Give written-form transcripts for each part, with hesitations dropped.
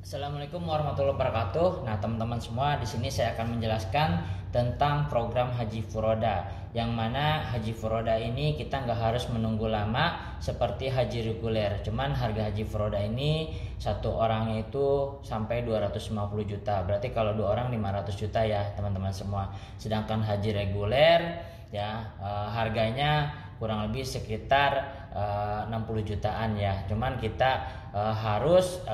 Assalamualaikum warahmatullahi wabarakatuh. Nah, teman-teman semua, di sini saya akan menjelaskan tentang program Haji Furoda, yang mana Haji Furoda ini kita nggak harus menunggu lama seperti haji reguler. Cuman harga Haji Furoda ini satu orangnya itu sampai 250 juta. Berarti kalau dua orang 500 juta ya, teman-teman semua. Sedangkan haji reguler ya harganya kurang lebih sekitar 60 jutaan ya. Cuman kita harus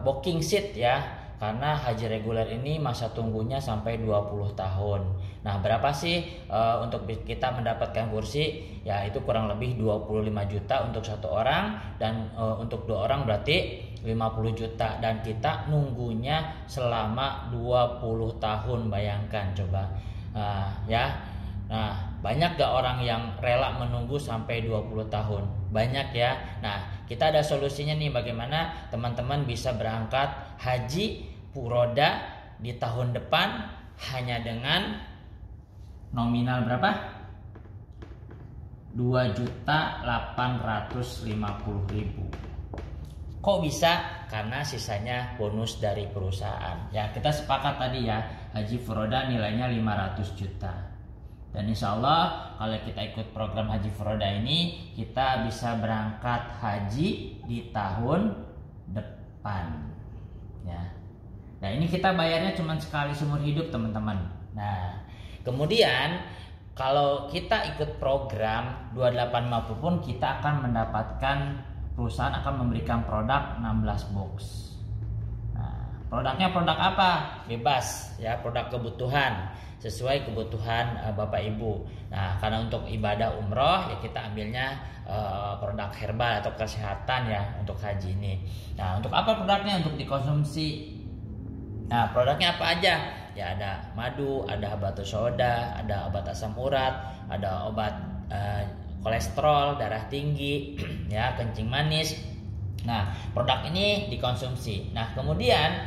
booking seat ya, karena haji reguler ini masa tunggunya sampai 20 tahun. Nah, berapa sih untuk kita mendapatkan kursi? Ya, itu kurang lebih 25 juta untuk satu orang, dan untuk dua orang berarti 50 juta, dan kita nunggunya selama 20 tahun. Bayangkan coba. Ya. Nah, banyak gak orang yang rela menunggu sampai 20 tahun? Banyak ya. Nah, kita ada solusinya nih, bagaimana teman-teman bisa berangkat Haji Furoda di tahun depan hanya dengan nominal berapa? 2.850.000. Kok bisa? Karena sisanya bonus dari perusahaan. Ya, kita sepakat tadi ya, Haji Furoda nilainya 500 juta. Dan insya Allah kalau kita ikut program Haji Furoda ini, kita bisa berangkat haji di tahun depan ya. Nah, ini kita bayarnya cuma sekali seumur hidup, teman-teman. Nah, kemudian kalau kita ikut program 2850 pun kita akan mendapatkan, perusahaan akan memberikan produk 16 box. Nah, produknya produk apa? Bebas ya, produk kebutuhan sesuai kebutuhan Bapak Ibu. Nah, karena untuk ibadah umroh ya kita ambilnya produk herbal atau kesehatan ya untuk haji ini. Nah, untuk apa produknya? Untuk dikonsumsi. Nah, produknya apa aja? Ya, ada madu, ada habatus sauda, ada obat asam urat, ada obat kolesterol, darah tinggi, ya, kencing manis. Nah, produk ini dikonsumsi. Nah, kemudian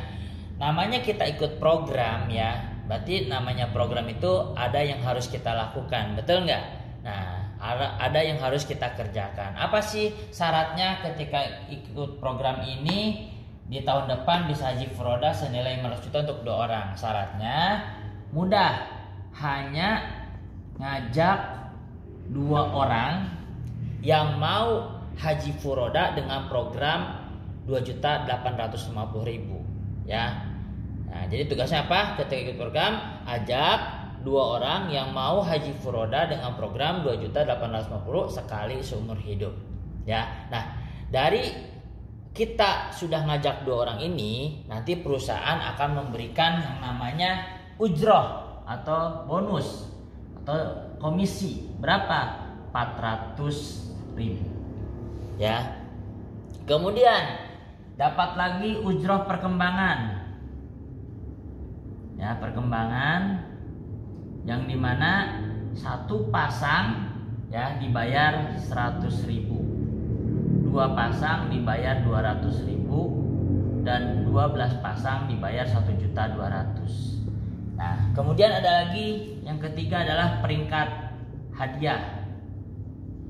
namanya kita ikut program ya. Berarti namanya program itu ada yang harus kita lakukan, betul nggak? Nah, ada yang harus kita kerjakan. Apa sih syaratnya ketika ikut program ini di tahun depan bisa Haji Furoda senilai 500 juta untuk dua orang? Syaratnya mudah, hanya ngajak dua orang yang mau Haji Furoda dengan program 2.850.000 ya. Nah, jadi tugasnya apa? Ketika ikut program, ajak dua orang yang mau Haji Furoda dengan program 2.850.000 sekali seumur hidup. Ya. Nah, dari kita sudah ngajak dua orang ini, nanti perusahaan akan memberikan yang namanya ujroh atau bonus atau komisi. Berapa? 400.000. Ya. Kemudian dapat lagi ujroh perkembangan. Ya, perkembangan yang dimana satu pasang ya dibayar 100.000, dua pasang dibayar 200.000, dan 12 pasang dibayar 1.200.000. Nah, kemudian ada lagi yang ketiga adalah peringkat hadiah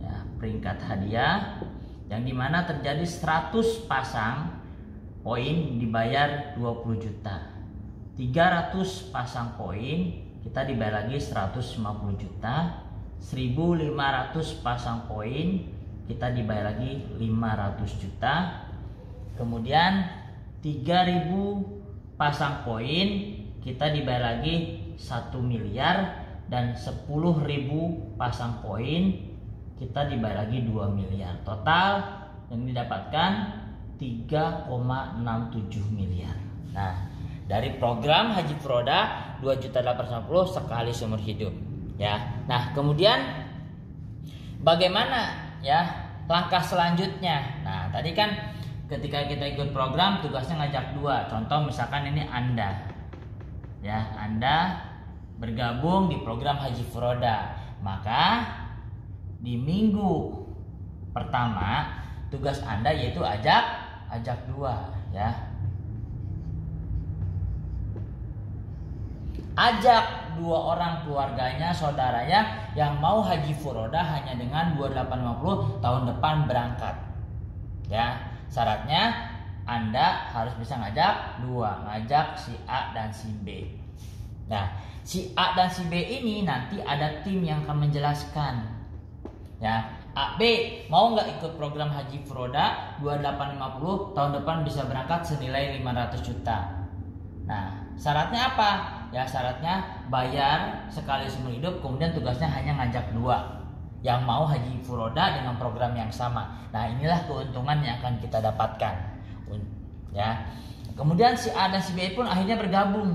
ya, peringkat hadiah yang dimana terjadi 100 pasang poin dibayar 20 juta, 300 pasang poin kita dibayar lagi 150 juta, 1.500 pasang poin kita dibayar lagi 500 juta, kemudian 3.000 pasang poin kita dibayar lagi 1 miliar, dan 10.000 pasang poin kita dibayar lagi 2 miliar. Total yang didapatkan 3,67 miliar. Nah, dari program Haji Furoda 2.850.000 sekali seumur hidup ya. Nah, kemudian bagaimana ya langkah selanjutnya? Nah, tadi kan ketika kita ikut program tugasnya ngajak dua. Contoh misalkan ini Anda ya, Anda bergabung di program Haji Furoda, maka di minggu pertama tugas Anda yaitu ajak dua ya. Ajak dua orang keluarganya, saudaranya yang mau Haji Furoda hanya dengan 2.850 tahun depan berangkat. Ya, syaratnya Anda harus bisa ngajak dua, ngajak si A dan si B. Nah, si A dan si B ini nanti ada tim yang akan menjelaskan. Ya, A, B mau nggak ikut program Haji Furoda 2850 tahun depan bisa berangkat senilai 500 juta. Nah, syaratnya apa? Ya, syaratnya bayar sekali seumur hidup, kemudian tugasnya hanya ngajak dua yang mau Haji Furoda dengan program yang sama. Nah, inilah keuntungan yang akan kita dapatkan. Ya, kemudian si A dan si B pun akhirnya bergabung.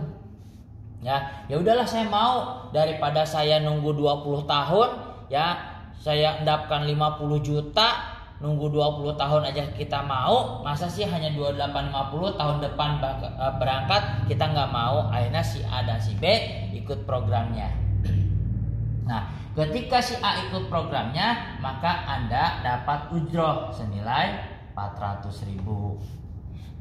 Ya udahlah, saya mau, daripada saya nunggu 20 tahun, ya saya endapkan 50 juta, nunggu 20 tahun aja kita mau, masa sih hanya 2850 tahun depan berangkat, kita nggak mau. Akhirnya si A dan si B ikut programnya. Nah, ketika si A ikut programnya, maka Anda dapat ujroh senilai 400.000.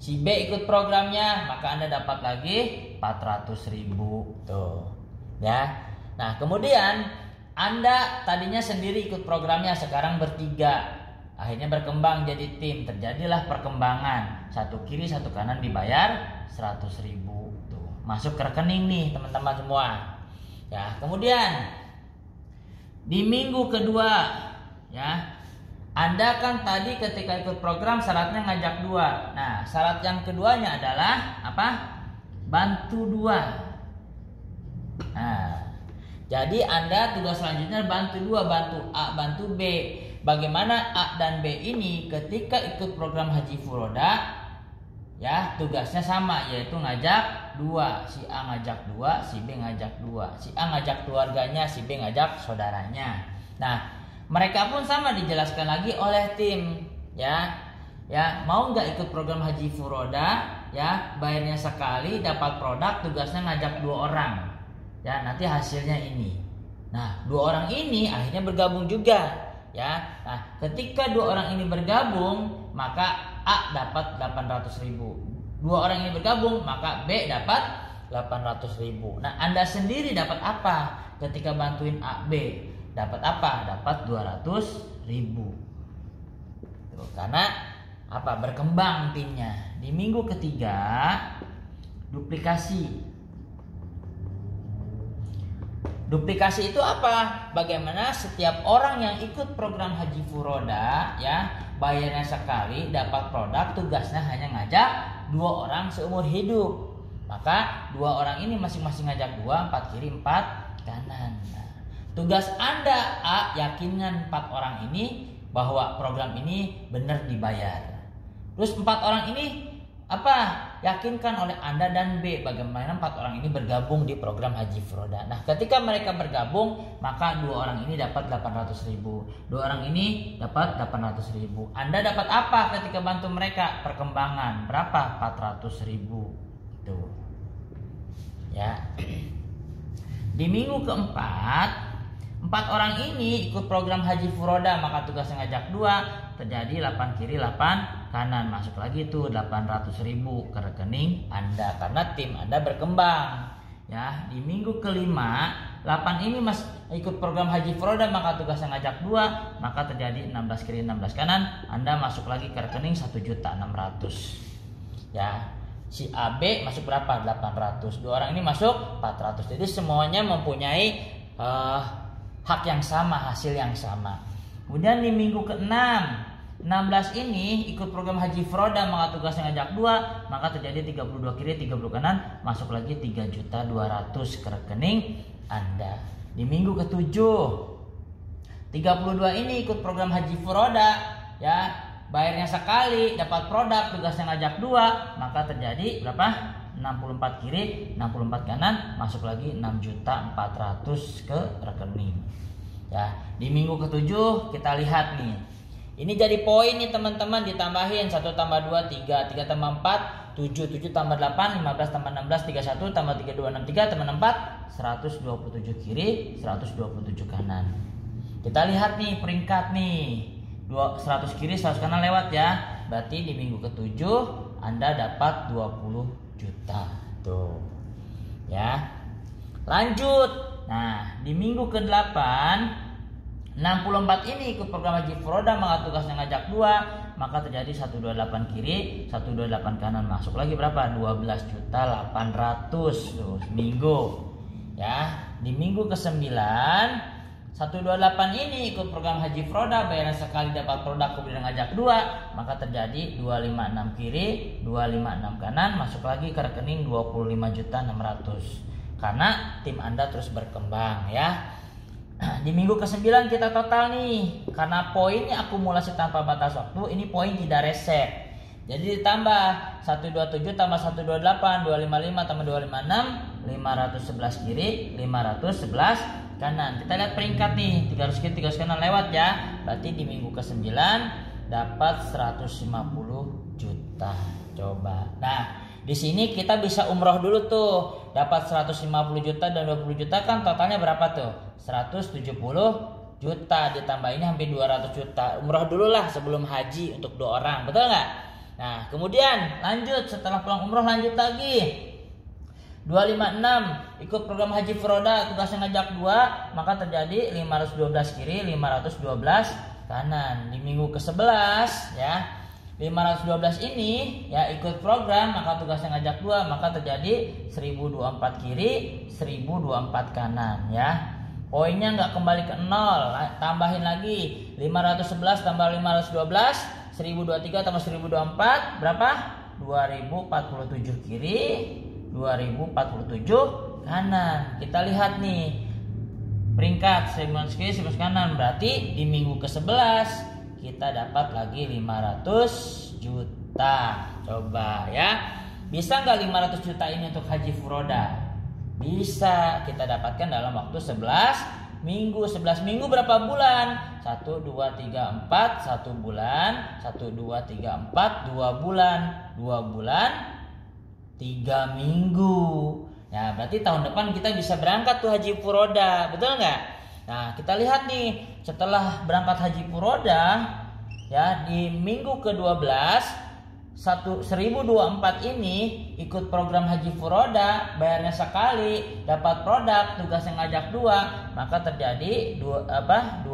Si B ikut programnya, maka Anda dapat lagi 400.000 tuh. Ya. Nah, kemudian Anda tadinya sendiri ikut programnya, sekarang bertiga. Akhirnya berkembang jadi tim, terjadilah perkembangan. Satu kiri, satu kanan dibayar 100.000 tuh. Masuk ke rekening nih, teman-teman semua. Ya, kemudian di minggu kedua, ya, Anda kan tadi ketika ikut program syaratnya ngajak dua. Nah, syarat yang keduanya adalah apa? Bantu dua. Nah, jadi Anda tugas selanjutnya bantu dua, bantu A, bantu B. Bagaimana A dan B ini ketika ikut program Haji Furoda, ya tugasnya sama, yaitu ngajak dua. Si A ngajak dua, si B ngajak dua. Si A ngajak keluarganya, si B ngajak saudaranya. Nah, mereka pun sama dijelaskan lagi oleh tim, ya mau nggak ikut program Haji Furoda, ya bayarnya sekali, dapat produk, tugasnya ngajak dua orang, ya nanti hasilnya ini. Nah, dua orang ini akhirnya bergabung juga, ya. Nah, ketika dua orang ini bergabung, maka A dapat 800.000. Dua orang ini bergabung, maka B dapat 800.000. Nah, Anda sendiri dapat apa ketika bantuin A, B? Dapat apa? Dapat 200.000. Tuh, karena apa? Berkembang timnya. Di minggu ketiga duplikasi. Duplikasi itu apa? Bagaimana setiap orang yang ikut program Haji Furoda, ya bayarnya sekali, dapat produk, tugasnya hanya ngajak dua orang seumur hidup. Maka dua orang ini masing-masing ngajak dua, 4 kiri 4 kanan. Tugas Anda A, yakinkan 4 orang ini bahwa program ini benar dibayar. Terus 4 orang ini apa? Yakinkan oleh Anda dan B bagaimana 4 orang ini bergabung di program Haji Furoda. Nah, ketika mereka bergabung, maka 2 orang ini dapat 800.000. 2 orang ini dapat 800.000. Anda dapat apa ketika bantu mereka? Perkembangan. Berapa? 400.000. Tuh. Ya. Di minggu keempat, 4 orang ini ikut program Haji Furoda, maka tugasnya ngajak 2, terjadi 8 kiri 8 kanan, masuk lagi tuh 800.000 ke rekening Anda karena tim Anda berkembang. Ya, di minggu kelima 8 ini ikut program Haji Furoda, maka tugasnya ngajak 2, maka terjadi 16 kiri 16 kanan, Anda masuk lagi ke rekening 1.600.000. Ya, si AB masuk berapa? 800. 2 orang ini masuk 400. Jadi semuanya mempunyai hak yang sama, hasil yang sama. Kemudian di minggu ke-6, 16 ini ikut program Haji Furoda, maka tugasnya ngajak 2, maka terjadi 32 kiri 30 kanan, masuk lagi 3.200.000 ke rekening Anda. Di minggu ke-7, 32 ini ikut program Haji Furoda, ya bayarnya sekali, dapat produk, tugasnya ngajak 2, maka terjadi berapa? 64 kiri 64 kanan, masuk lagi 6.400.000 ke rekening. Ya, di minggu ke-7 kita lihat nih. Ini jadi poin nih teman-teman, ditambahin 1 tambah 2 3, 3 tambah 4 7, 7 tambah 8 15 tambah 16 31 tambah 32 63 tambah 4 127 kiri 127 kanan. Kita lihat nih peringkat nih. 100 kiri 100 kanan lewat ya. Berarti di minggu ke-7 Anda dapat 20 juta tuh ya. Lanjut. Nah, di minggu ke-8 64 ini ikut program Haji Furoda, maka tugasnya ngajak 2, maka terjadi 128 kiri, 128 kanan. Masuk lagi berapa? 12.800.000 tuh minggu. Ya, di minggu ke-9 128 ini ikut program Haji Froda, bayaran sekali dapat produk kemudian ngajak 2, maka terjadi 256 kiri, 256 kanan, masuk lagi ke rekening 25.600.000. Karena tim Anda terus berkembang ya. Di minggu ke-9 kita total nih, karena poinnya akumulasi tanpa batas waktu, ini poin tidak reset. Jadi ditambah 127 tambah 128, 255 tambah 256, 511 kiri, 511 kanan. Kita lihat peringkat nih, 300 kiri 300 kanan lewat ya. Berarti di minggu ke-9 dapat 150 juta. Coba. Nah, di sini kita bisa umroh dulu tuh. Dapat 150 juta dan 20 juta kan totalnya berapa tuh? 170 juta, ditambah ini hampir 200 juta. Umroh dulu lah sebelum haji untuk 2 orang, betul nggak? Nah, kemudian lanjut setelah pulang umroh lanjut lagi. 256 ikut program Haji Froda, tugasnya ngajak 2, maka terjadi 512 kiri, 512 kanan. Di minggu ke-11 ya, 512 ini ya ikut program, maka tugasnya ngajak 2, maka terjadi 1024 kiri, 1024 kanan ya. Poinnya nggak kembali ke 0, tambahin lagi 511 tambah 512, 1023 tambah 1024 berapa? 2047 kiri, 2047 kanan. Kita lihat nih peringkat 19 kiri 19 kanan, berarti di minggu ke-11 kita dapat lagi 500 juta. Coba ya, bisa nggak 500 juta ini untuk Haji Froda? Bisa, kita dapatkan dalam waktu 11 minggu. 11 minggu berapa bulan? 1, 2, 3, 4 1 bulan, 1, 2, 3, 4 2 bulan, 2 bulan 3 minggu. Nah, berarti tahun depan kita bisa berangkat tuh Haji Froda, betul nggak? Nah, kita lihat nih setelah berangkat Haji Froda ya, di minggu ke-12 1024 ini ikut program Haji Froda, bayarnya sekali, dapat produk, tugasnya ngajak 2, maka terjadi 2048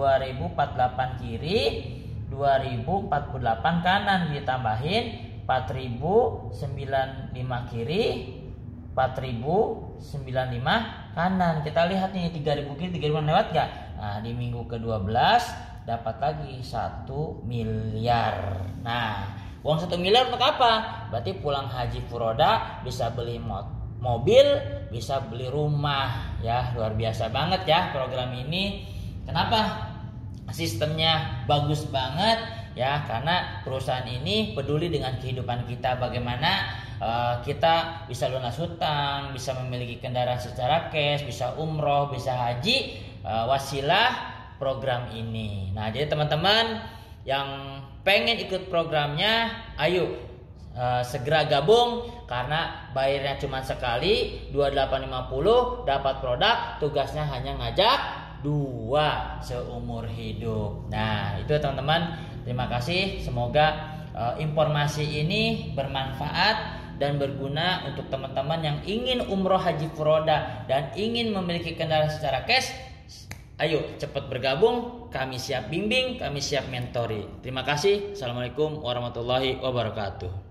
kiri, 2048 kanan, ditambahin 4095 kiri, 4095 kanan. Kita lihat nih 3000 kiri 3000 lewat gak? Nah, di minggu ke-12 dapat lagi 1 miliar. Nah, uang 1 miliar untuk apa? Berarti pulang Haji Froda bisa beli mobil, bisa beli rumah ya. Luar biasa banget ya program ini. Kenapa? Sistemnya bagus banget ya, karena perusahaan ini peduli dengan kehidupan kita, bagaimana kita bisa lunas hutang, bisa memiliki kendaraan secara cash, bisa umroh, bisa haji, wasilah program ini. Nah, jadi teman-teman yang pengen ikut programnya, ayo segera gabung, karena bayarnya cuma sekali 2850, dapat produk, tugasnya hanya ngajak 2 seumur hidup. Nah, itu teman-teman, terima kasih. Semoga informasi ini bermanfaat dan berguna untuk teman-teman yang ingin umroh Haji Froda dan ingin memiliki kendaraan secara cash. Ayo cepat bergabung, kami siap bimbing, kami siap mentori. Terima kasih. Assalamualaikum warahmatullahi wabarakatuh.